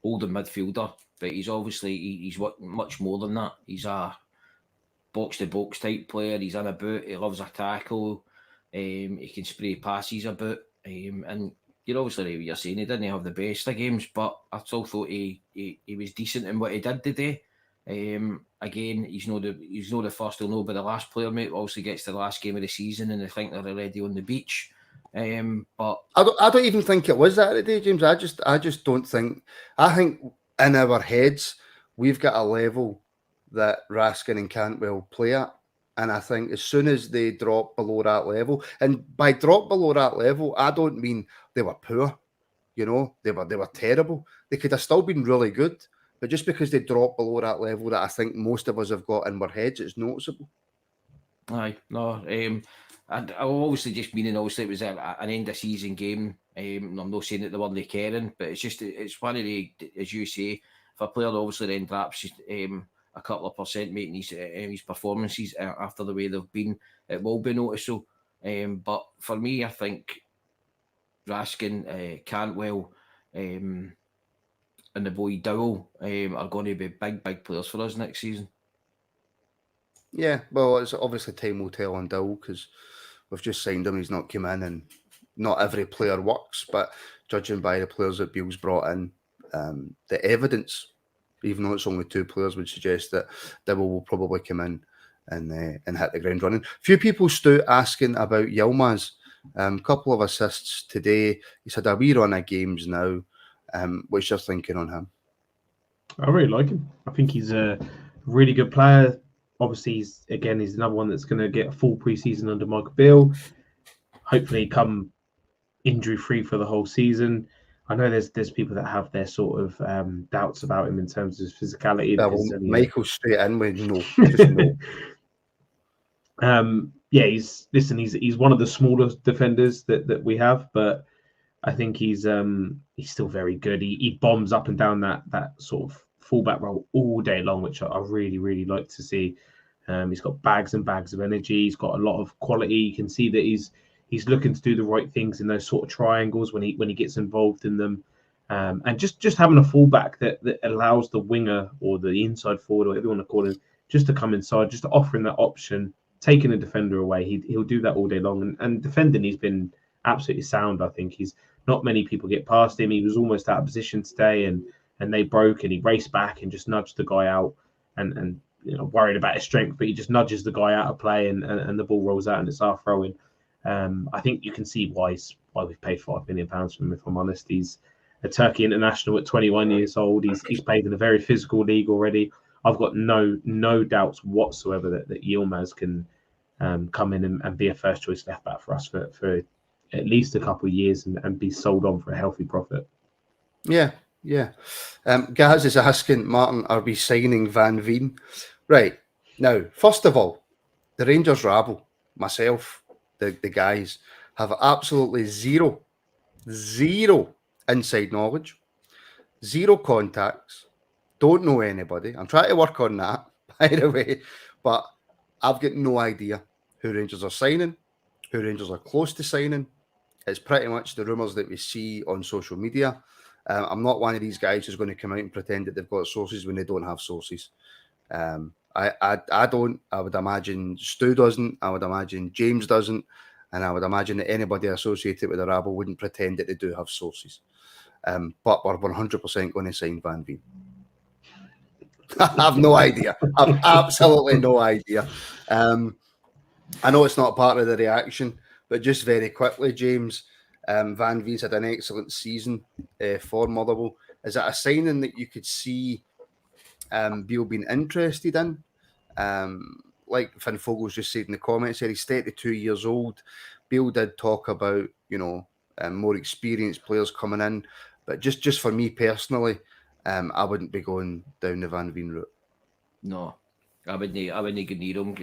holding midfielder. But he's obviously, he's much more than that. He's a box-to-box type player. He's in a boot. He loves a tackle. He can spray passes about. And you're obviously what you're saying. He didn't have the best of games, but I still thought he was decent in what he did today. Again, he's not the first. He'll know by the last player, mate. Obviously gets to the last game of the season, and I think they're already on the beach. But I don't even think it was that today, James. I just don't think. I think in our heads we've got a level that Raskin and Cantwell play at. And I think as soon as they drop below that level, and by drop below that level, I don't mean they were poor, they were terrible. They could have still been really good, but just because they drop below that level that I think most of us have got in our heads, it's noticeable. Aye, no, I obviously just meaning obviously it was an end of season game. I'm not saying that they weren't caring, but it's one of the, as you say, if a player obviously then drops a couple of percent, making his performances after the way they've been, it will be noticeable. But for me, I think Raskin, Cantwell, and the boy Dowell are going to be big players for us next season. Yeah, well, it's obviously time will tell on Dowell because we've just signed him. He's not come in, and not every player works. But judging by the players that Bill's brought in, the evidence, even though it's only 2 players, would suggest that Dowell will probably come in and hit the ground running. Few people, Stu, asking about Yilmaz. Couple of assists today. He's had a wee run of games now. What's your thinking on him? I really like him. I think he's a really good player. Obviously, he's another one that's going to get a full preseason under Michael Beale. Hopefully, come injury-free for the whole season. I know there's people that have their sort of doubts about him in terms of his physicality. Michael straight in with no, just no. He's one of the smaller defenders that we have, but I think he's still very good. He bombs up and down that sort of fullback role all day long, which I really, really like to see. He's got bags and bags of energy. He's got a lot of quality. You can see that he's looking to do the right things in those sort of triangles when he gets involved in them. And just having a fullback that allows the winger or the inside forward or whatever you want to call him just to come inside, just to offer him that option, taking a defender away. He'll do that all day long. And defending, he's been absolutely sound. I think he's not many people get past him. He was almost out of position today, and they broke, and he raced back and just nudged the guy out, and worried about his strength, but he just nudges the guy out of play, and the ball rolls out and it's our throw in. I think you can see why we've paid £5 million for him. If I'm honest, he's a Turkey international at 21 years old. He's played in a very physical league already. I've got no doubts whatsoever that Yilmaz can come in and be a first choice left back for us for at least a couple of years and be sold on for a healthy profit. Yeah. Gaz is asking, Martin, are we signing Van Veen? Right. Now, first of all, the Rangers rabble, myself, the guys, have absolutely zero inside knowledge, 0 contacts, don't know anybody. I'm trying to work on that, by the way, but I've got no idea who Rangers are signing, who Rangers are close to signing. It's pretty much the rumours that we see on social media. I'm not one of these guys who's going to come out and pretend that they've got sources when they don't have sources. I don't. I would imagine Stu doesn't. I would imagine James doesn't. And I would imagine that anybody associated with the rabble wouldn't pretend that they do have sources. But we're 100% going to sign Van Veen. I have no idea. I've absolutely no idea. I know it's not part of the reaction, but just very quickly, James, Van Veen's had an excellent season for Motherwell. Is that a signing that you could see Beale being interested in? Like Finn Fogel's just said in the comments, he's 32 years old. Beale did talk about, more experienced players coming in, but just for me personally, I wouldn't be going down the Van Veen route. No, I wouldn't go near him.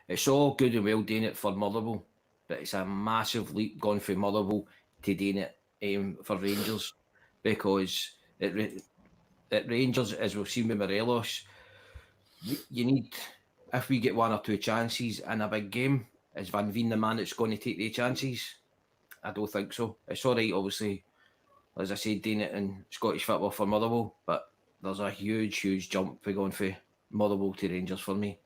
It's all good and well doing it for Motherwell, but it's a massive leap going from Motherwell to doing it for Rangers, because at Rangers, as we've seen with Morelos, you need, if we get one or two chances in a big game, is Van Veen the man that's going to take the chances? I don't think so. It's all right, obviously, as I said, doing it in Scottish football for Motherwell, but there's a huge jump for going from Motherwell to Rangers for me.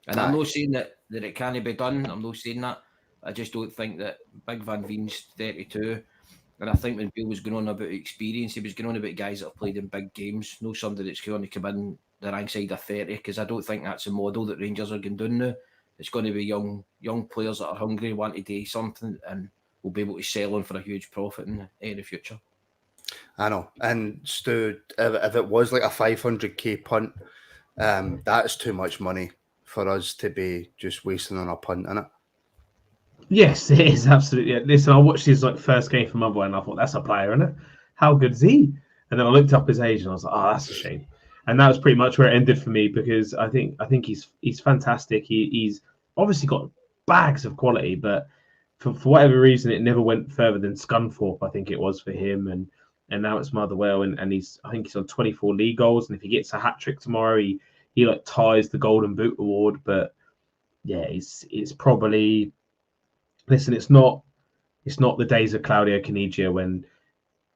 And I'm not saying that it can't be done. I'm not saying that. I just don't think that Big Van Veen's 32. And I think when Bill was going on about experience, he was going on about guys that have played in big games, no somebody that's going to come in the rank side of 30, because I don't think that's the model that Rangers are going down now. It's going to be young players that are hungry, want to do something, and will be able to sell them for a huge profit in the future. I know. And Stu, if it was like a 500k punt, that's too much money for us to be just wasting on a punt, innit? Yes, it is absolutely. Listen, I watched his first game for Motherwell and I thought, that's a player, isn't it? How good is he? And then I looked up his age and I was like, oh, that's a shame. And that was pretty much where it ended for me, because I think he's fantastic. He's obviously got bags of quality, but for whatever reason, it never went further than Scunthorpe, I think it was for him. And now it's Motherwell, and I think he's on 24 league goals. And if he gets a hat trick tomorrow, he ties the Golden Boot award. But yeah, it's probably. Listen, it's not the days of Claudio Caniggia when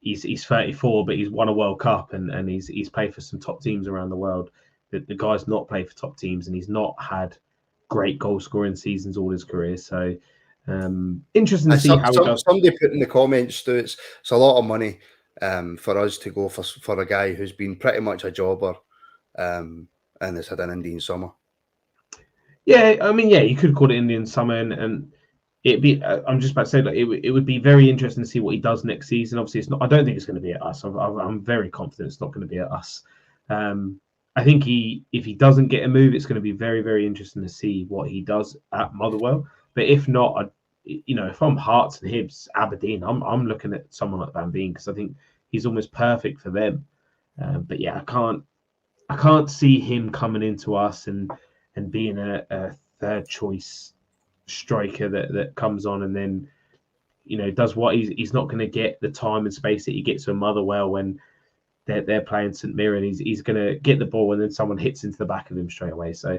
he's 34, but he's won a World Cup and he's played for some top teams around the world. The guy's not played for top teams, and he's not had great goal scoring seasons all his career. So interesting to see how he does. Somebody put in the comments, Stu, it's a lot of money for us to go for a guy who's been pretty much a jobber and has had an Indian summer. Yeah, I mean, yeah, you could call it Indian summer, and it'd be. I'm just about to say that it would be very interesting to see what he does next season. Obviously, it's not. I don't think it's going to be at us. I'm very confident it's not going to be at us. I think if he doesn't get a move, it's going to be very, very interesting to see what he does at Motherwell. But if not, if I'm Hearts and Hibs, Aberdeen, I'm looking at someone like Van Veen, because I think he's almost perfect for them. But yeah, I can't see him coming into us and being a third choice striker that comes on and then does what he's not going to get the time and space that he gets with Motherwell when they're playing St Mirren. He's going to get the ball and then someone hits into the back of him straight away. So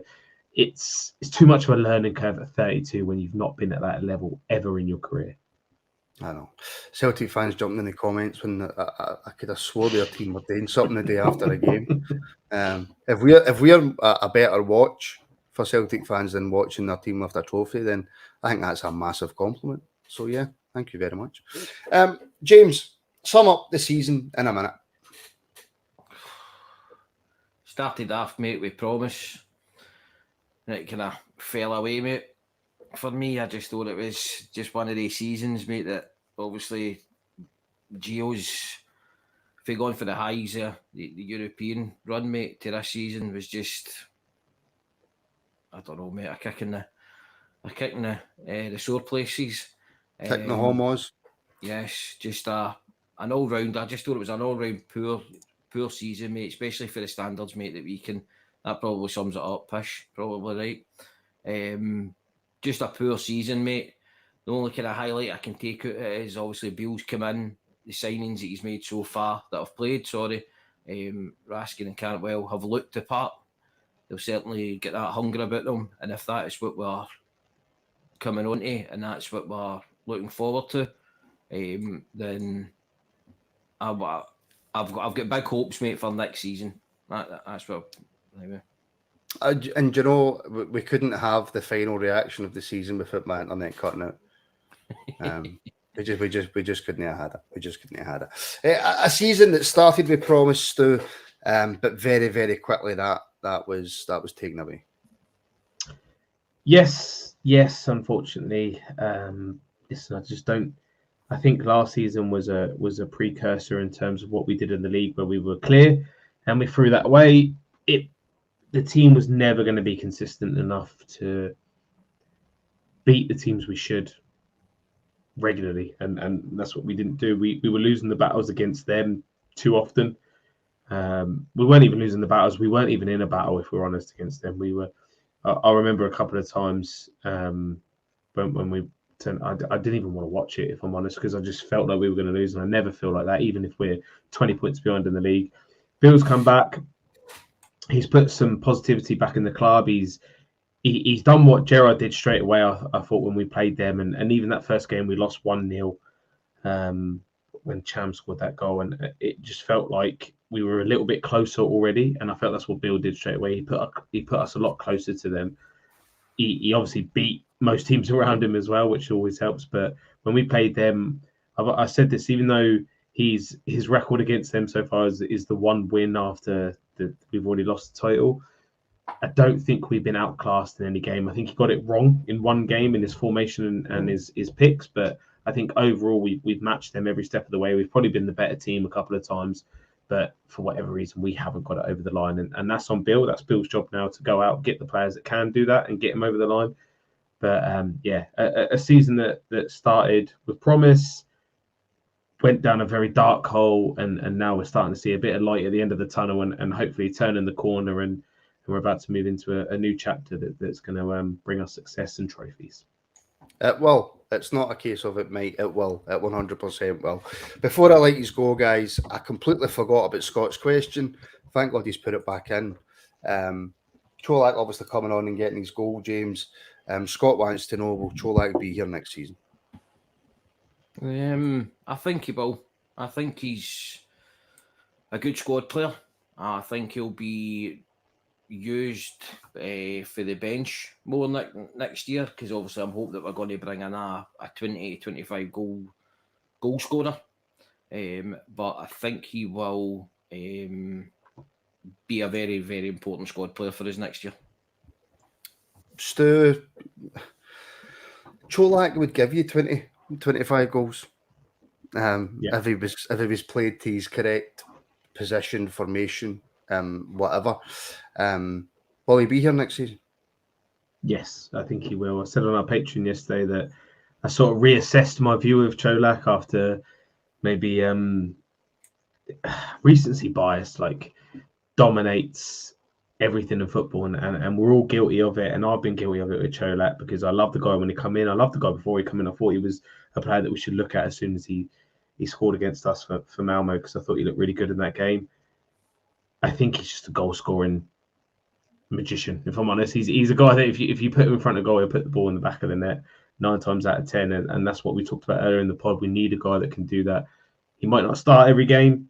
it's too much of a learning curve at 32 when you've not been at that level ever in your career. I know. Celtic fans jumping in the comments when I could have swore their team were doing something the day after a game. If we're a better watch for Celtic fans than watching their team lift a trophy, then I think that's a massive compliment. So yeah, thank you very much. James, sum up the season in a minute. Started off, mate, with promise. And it kind of fell away, mate. For me, I just thought it was just one of these seasons, mate, that obviously Gio's, if he gone for the highs there, the European run, mate, to this season was just, I don't know, mate, a kick in the sore places. Kicking the homos. Yes, just an all-round. I just thought it was an all-round poor season, mate, especially for the standards, mate, that we can. That probably sums it up, Pish, probably right. Just a poor season, mate. The only kind of highlight I can take out of it is obviously Beale's come in, the signings that he's made so far that have played, Raskin and Cantwell have looked the part. They'll certainly get that hunger about them. And if that is what we're coming on to, and that's what we're looking forward to, then I've got big hopes, mate, for next season. That's what. Anyway. And you know, we couldn't have the final reaction of the season without my internet cutting out. We just couldn't have had it. We just couldn't have had it. A season that started with promise, Stu, but very, very quickly that was taken away. Yes, unfortunately. Listen, I just don't. I think last season was a precursor in terms of what we did in the league, where we were clear and we threw that away. The team was never going to be consistent enough to beat the teams we should regularly, and that's what we didn't do. We were losing the battles against them too often. We weren't even losing the battles. We weren't even in a battle, if we're honest, against them. We were. I remember a couple of times when we turned. I didn't even want to watch it, if I'm honest, because I just felt like we were going to lose, and I never feel like that, even if we're 20 points behind in the league. Bill's come back. He's put some positivity back in the club. He's done what Gerrard did straight away, I thought, when we played them. And even that first game, we lost 1-0 when Cham scored that goal. And it just felt like we were a little bit closer already. And I felt that's what Bill did straight away. He put us a lot closer to them. He obviously beat most teams around him as well, which always helps. But when we played them, I said this, even though his record against them so far is the one win after we've already lost the title. I don't think we've been outclassed in any game. I think he got it wrong in one game in his formation and his picks, but I think overall we've matched them every step of the way. We've probably been the better team a couple of times, but for whatever reason, we haven't got it over the line. And that's on Bill. That's Bill's job now to go out, get the players that can do that and get them over the line. But a season that started with promise, went down a very dark hole, and now we're starting to see a bit of light at the end of the tunnel and hopefully turning the corner, and we're about to move into a new chapter that's going to bring us success and trophies. Well, it's not a case of it might. It will. It 100% will. Before I let you go, guys, I completely forgot about Scott's question. Thank God he's put it back in. Colak obviously coming on and getting his goal, James. Scott wants to know, will Colak be here next season? I think he will. I think he's a good squad player. I think he'll be used for the bench more next year, because obviously I'm hoping that we're going to bring in a 20-25 goal scorer. But I think he will be a very, very important squad player for us next year. Stu, Colak would give you 20-25 goals. If he was played to his correct position, formation, whatever. Will he be here next season? Yes, I think he will. I said on our Patreon yesterday that I sort of reassessed my view of Colak after maybe recency bias, like dominates everything in football, and we're all guilty of it, and I've been guilty of it with Colak, because I love the guy when he come in. I love the guy before he come in. I thought he was a player that we should look at as soon as he scored against us for Malmo, because I thought he looked really good in that game. I think he's just a goal scoring magician, if I'm honest. He's a guy that if you put him in front of goal, he'll put the ball in the back of the net 9 times out of 10, and that's what we talked about earlier in the pod. We need a guy that can do that. He might not start every game,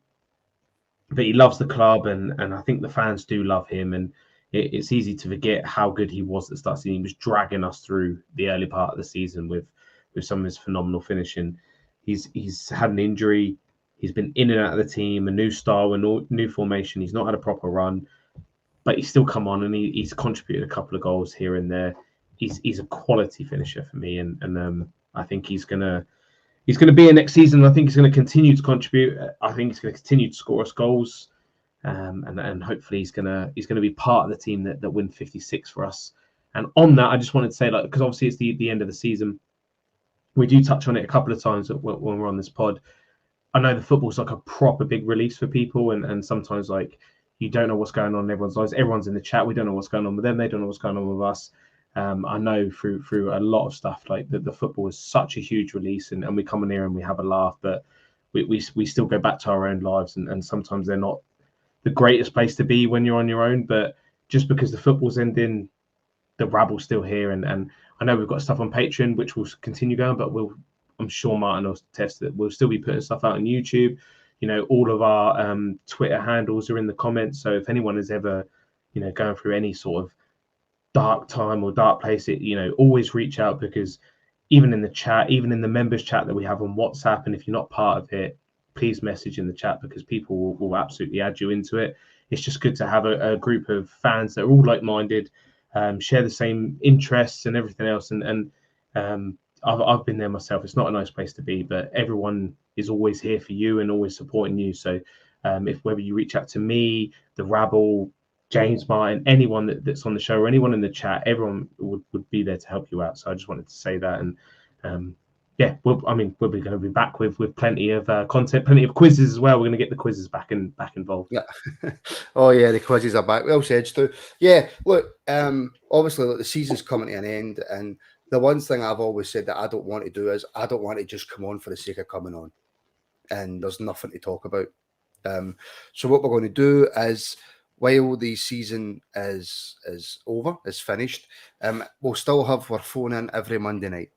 but he loves the club, and I think the fans do love him, and it's easy to forget how good he was at the start of the season. He was dragging us through the early part of the season with some of his phenomenal finishing. He's had an injury. He's been in and out of the team, a new style, a new formation. He's not had a proper run, but he's still come on, and he's contributed a couple of goals here and there. He's a quality finisher for me, and I think he's gonna be here next season. I think he's going to continue to contribute. I think he's going to continue to score us goals, and hopefully he's going to be part of the team that win 56 for us. And on that, I just wanted to say, like, because obviously it's the end of the season, we do touch on it a couple of times when we're on this pod. I know the football's like a proper big release for people, and sometimes like you don't know what's going on in everyone's lives. Everyone's in the chat. We don't know what's going on with them. They don't know what's going on with us. I know through a lot of stuff like the football is such a huge release, and we come in here and we have a laugh, but we still go back to our own lives, and sometimes they're not the greatest place to be when you're on your own. But just because the football's ending, the rabble's still here, and I know we've got stuff on Patreon, which will continue going, but I'm sure Martin will test that we'll still be putting stuff out on YouTube. You know, all of our Twitter handles are in the comments. So if anyone is ever, you know, going through any sort of dark time or dark place, you know, always reach out, because even in the chat, even in the members chat that we have on WhatsApp, and if you're not part of it, please message in the chat, because people will absolutely add you into it. It's just good to have a group of fans that are all like-minded, share the same interests and everything else. And I've been there myself. It's not a nice place to be, but everyone is always here for you and always supporting you. So if whether you reach out to me, the Rabble, James Martin, anyone that's on the show, or anyone in the chat, everyone would be there to help you out. So I just wanted to say that. And yeah, we'll be going to be back with plenty of content, plenty of quizzes as well. We're going to get the quizzes back involved. Yeah. Oh yeah, the quizzes are back. Well said, Stu. Yeah, look, obviously, look, the season's coming to an end, and the one thing I've always said that I don't want to do is I don't want to just come on for the sake of coming on, and there's nothing to talk about. So what we're going to do is, while the season is over, is finished, we'll still have our phone in every Monday night.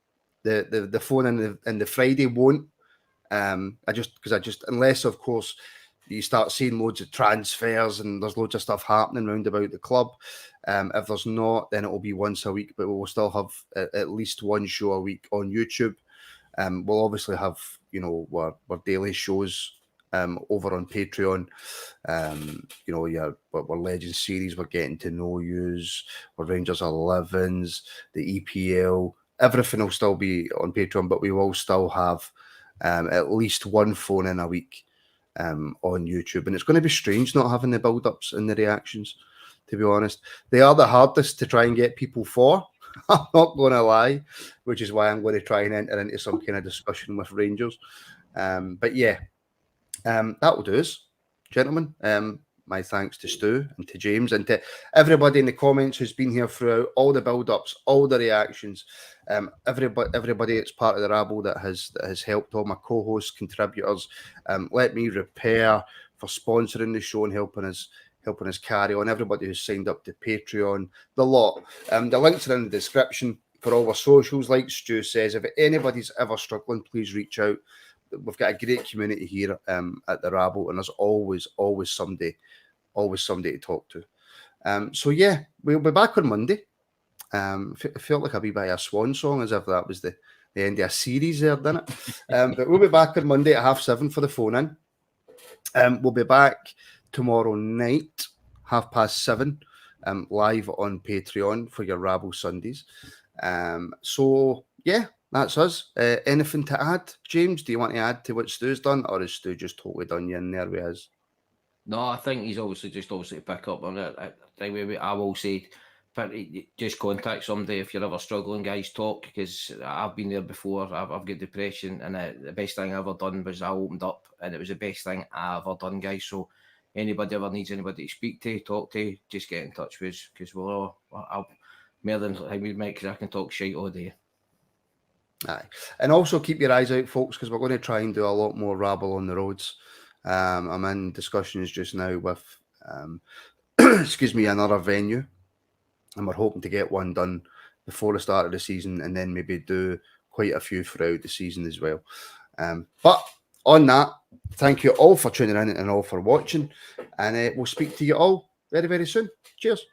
The phone in and the Friday won't. Unless of course you start seeing loads of transfers and there's loads of stuff happening round about the club. If there's not, then it will be once a week, but we'll still have at least one show a week on YouTube. We'll obviously have, you know, our daily shows over on Patreon. You know, yeah, our Legends series, we're getting to know yous, our Rangers 11s, the EPL, everything will still be on Patreon, but we will still have at least one phone in a week on YouTube. And it's going to be strange not having the build-ups and the reactions, to be honest. They are the hardest to try and get people for. I'm not going to lie, which is why I'm going to try and enter into some kind of discussion with Rangers. But yeah, that will do us, gentlemen. My thanks to Stu and to James and to everybody in the comments who's been here throughout, all the build-ups, all the reactions, everybody that's part of the rabble that has helped, all my co-hosts, contributors. Let me repair for sponsoring the show and helping us carry on. Everybody who's signed up to Patreon, the lot. The links are in the description for all our socials. Like Stu says, if anybody's ever struggling, please reach out. We've got a great community here at the Rabble, and there's always somebody to talk to. So yeah, we'll be back on Monday. It felt like a wee bit of a swan song, as if that was the end of a series there, didn't it? But we'll be back on Monday at 7:30 for the phone in. We'll be back tomorrow night, 7:30, live on Patreon for your Rabble Sundays. So yeah, that's us. Anything to add, James? Do you want to add to what Stu's done, or is Stu just totally done you in there with his? No, I think he's obviously pick up on it. I will say, just contact somebody if you're ever struggling, guys. Talk, because I've been there before. I've got depression, and the best thing I ever done was I opened up, and it was the best thing I ever done, guys. So anybody ever needs anybody to speak to, talk to, just get in touch with us, because we're all more than because I can talk shit all day. Aye. And also keep your eyes out, folks, because we're going to try and do a lot more Rabble on the roads. I'm in discussions just now with, another venue, and we're hoping to get one done before the start of the season, and then maybe do quite a few throughout the season as well. But on that, thank you all for tuning in and all for watching, and we'll speak to you all very, very soon. Cheers.